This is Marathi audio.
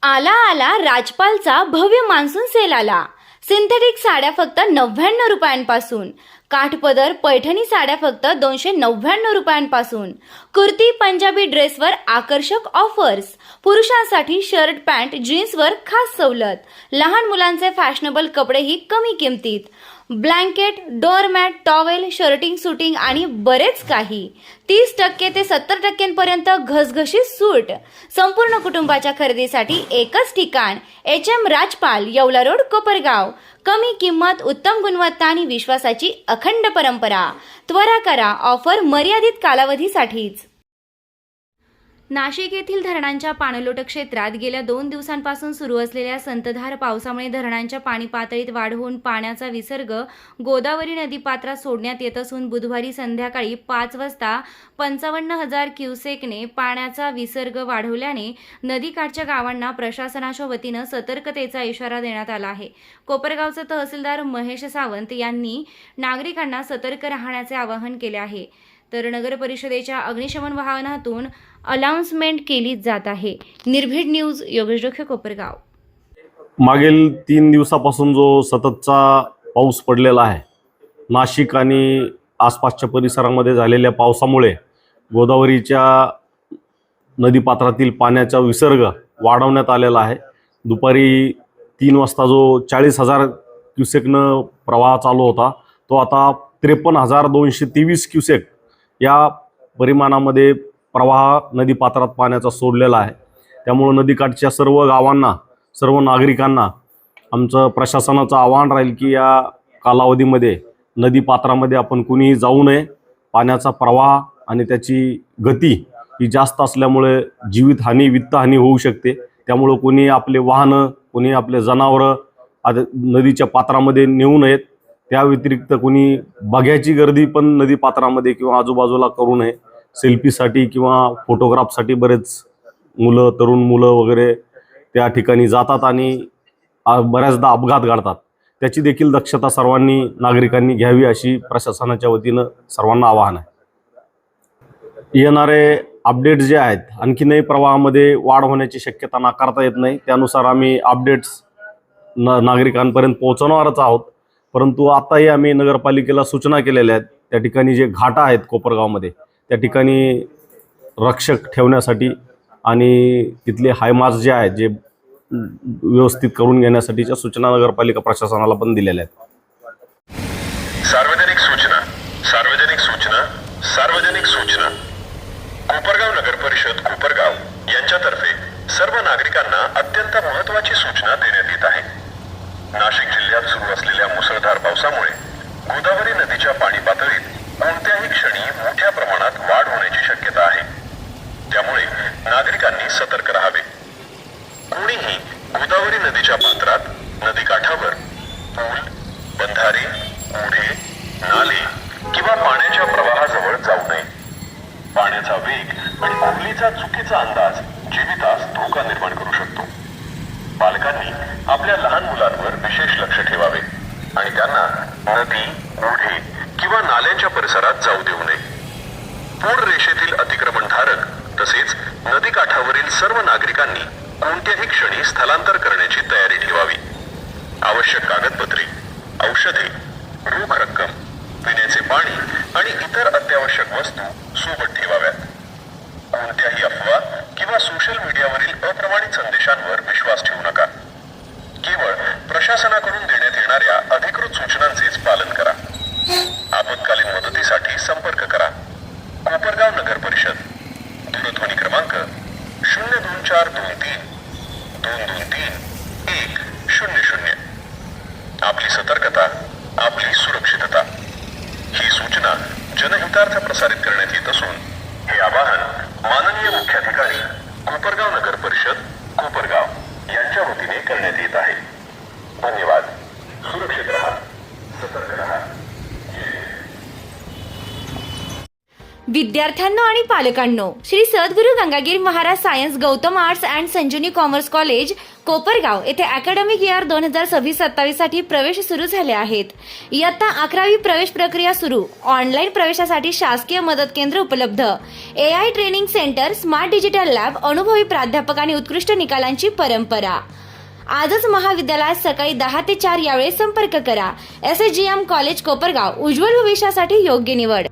आला आला राजपालचा भव्य मान्सून सेल आला। सिंथेटिक साड्या फक्त 99 रुपयांपासून, काठपदर पैठणी साड्या फक्त 299 रुपयांपासून, कुर्ती पंजाबी ड्रेसवर आकर्षक ऑफर्स, पुरुषांसाठी शर्ट पॅन्ट जीन्सवर खास सवलत, लहान मुलांचे फॅशनेबल कपडेही कमी किमतीत, blanket, doormat, towel, shirting suiting आणि बरेच काही 30% ते 70% घसघशीत सूट। संपूर्ण कुटुंबाच्या खरेदीसाठी एकच ठिकाण, HM राजपाल, येवला रोड, कोपरगाव। कमी किंमत, उत्तम गुणवत्ता आणि विश्वासाची अखंड परंपरा। त्वरा करा, ऑफर मर्यादित कालावधीसाठीच। नाशिक येथील धरणांच्या पाणलोट क्षेत्रात गेल्या 2 दिवसांपासून सुरू असलेल्या संततधार पावसामुळे धरणांच्या पाणी पातळीत वाढ होऊन पाण्याचा विसर्ग गोदावरी नदीपात्रात सोडण्यात येत असून बुधवारी संध्याकाळी 5 वाजता 55,000 क्युसेकने पाण्याचा विसर्ग वाढवल्याने नदीकाठच्या गावांना प्रशासनाच्या वतीनं सतर्कतेचा इशारा देण्यात आला आहे। कोपरगावचे तहसीलदार महेश सावंत यांनी नागरिकांना सतर्क राहण्याचे आवाहन केले आहे, तर नगर परिषदेच्या अग्निशमन वाहनातून अनाउन्समेंट केली जात आहे। निर्भीड न्यूज, योगेश डोखे, कोपरगाव। मागील 3 दिवसापासून जो सततचा पाऊस पडलेला आहे, नाशिक आणि आसपासच्या परिसरामध्ये झालेल्या पावसामुळे गोदावरीच्या नदीपात्रातील पाण्याचा विसर्ग वाढवण्यात आलेला आहे। दुपारी 3 वाजता जो 40,000 क्युसेकनं प्रवाह चालू होता, तो आता 53,223 क्युसेक या परिमाणामध्ये प्रवाह नदीपात्रात पाण्याचा सोडलेला आहे। त्यामुळे नदीकाठच्या सर्व गावांना, सर्व नागरिकांना आमचं प्रशासनाचं आवाहन राहील की या कालावधीमध्ये नदीपात्रामध्ये आपण कुणीही जाऊ नये। पाण्याचा प्रवाह आणि त्याची गती ही जास्त असल्यामुळे जीवितहानी, वित्तहानी होऊ शकते। त्यामुळे कोणी आपले वाहनं, कोणी आपले जनावरं नदीच्या पात्रामध्ये नेऊ नयेत। त्या व्यतिरिक्त कोणी बघ्याची गर्दी पण नदीपात्रामध्ये किंवा आजूबाजूला करू नये। सेल्फीसाठी किंवा फोटोग्राफसाठी बरेच मुलं, तरुण मुलं वगैरे त्या ठिकाणी जातात आणि बऱ्याचदा अपघात घडतात। त्याची देखील दक्षता सर्वांनी नागरिकांनी घ्यावी अशी प्रशासनाच्या वतीनं सर्वांना आवाहन आहे। येणारे अपडेट्स जे आहेत, आणखीनही प्रवाहामध्ये वाढ होण्याची शक्यता नाकारता येत नाही। त्यानुसार आम्ही अपडेट्स नागरिकांपर्यंत पोहोचवणारच आहोत। परंतु आताही आम्ही नगरपालिकेला सूचना केलेल्या आहेत, त्या ठिकाणी जे घाटा आहेत कोपरगावमध्ये, त्या ठिकाणी रक्षक ठेवण्यासाठी आणि तिथले हायमास जे आहेत जे व्यवस्थित करून घेण्यासाठीच्या सूचना नगरपालिका प्रशासनाला पण दिलेल्या आहेत। सार्वजनिक सूचना, सार्वजनिक सूचना, सार्वजनिक सूचना। कोपरगाव नगर परिषद कोपरगाव यांच्यातर्फे सर्व नागरिकांना अत्यंत महत्त्वाची सूचना देण्यात येत आहे। नाशिक जिल्ह्यात सुरू असलेल्या मुसळधार पावसामुळे गोदावरी नदीच्या पाणी पातळीत कोणत्याही क्षणी मोठ्या प्रमाणात वाढ होण्याची शक्यता आहे। त्यामुळे नागरिकांनी सतर्क राहावे। कोणीही गोदावरी नदीच्या पात्रात, नदीकाठावर पूल, बंधारे, ओढे, नाले किंवा पाण्याच्या प्रवाहाजवळ जाऊ नये। पाण्याचा वेग आणि खोलीचा चुकीचा अंदाज जीवितास धोका निर्माण करू शकतो। पालकांनी आपल्या लहान मुलांवर विशेष लक्ष ठेवावे आणि त्यांना नदी, ओढे किंवा नाल्यांच्या परिसरात जाऊ देऊ नये। पूर रेषेतील अतिक्रमणधारक तसेच नदीकाठावरील सर्व नागरिकांनी कोणत्याही क्षणी स्थलांतर करण्याची तयारी ठेवावी। आवश्यक कागदपत्रे, औषधे, रोख रक्कम, पिण्याचे पाणी आणि इतर अत्यावश्यक वस्तू सोबत ठेवाव्यात। कोणत्याही अफवा किंवा सोशल मीडियावरील अप्रमाणित संदेशांवर विश्वास ठेवू नका। केवळ प्रशासनाकडून देण्यात येणाऱ्या अधिकृत सूचनांचेच पालन करा। आपत्कालीन मदतीसाठी संपर्क करा। कोपरगाव नगर परिषद, दूरध्वनी क्रमांक 02423 223 100। आपली सतर्कता, आपली सुरक्षितता। ही सूचना जनहितार्थ प्रसारित करण्यात येत असून हे आवाहन माननीय मुख्याधिकारी कोपरगाव नगर परिषद कोपरगाव यांच्या वतीने करण्यात येत आहे। धन्यवाद। सुरक्षित रहा, सतर्क रहा। विद्यार्थ्यांनो आणि पालकांनो, Shri Sadguru Gangagir Maharaj science Gautam arts and Sanjivani commerce college Kopargaon येथे अकॅडमिक इयर 2026-27 साठी प्रवेश सुरू झाले आहेत. इयत्ता 11वी प्रवेश प्रक्रिया सुरू. ऑनलाईन प्रवेशासाठी शासकीय मदत केंद्र उपलब्ध. AI training centre, smart digital lab, अनुभवी प्राध्यापक आणि उत्कृष्ट निकालांची परंपरा. आजच महाविद्यालयात सकाळी 10 ते 4 यावेळी संपर्क करा. SGM कॉलेज कोपरगाव, उज्ज्वल भविष्यासाठी योग्य निवड.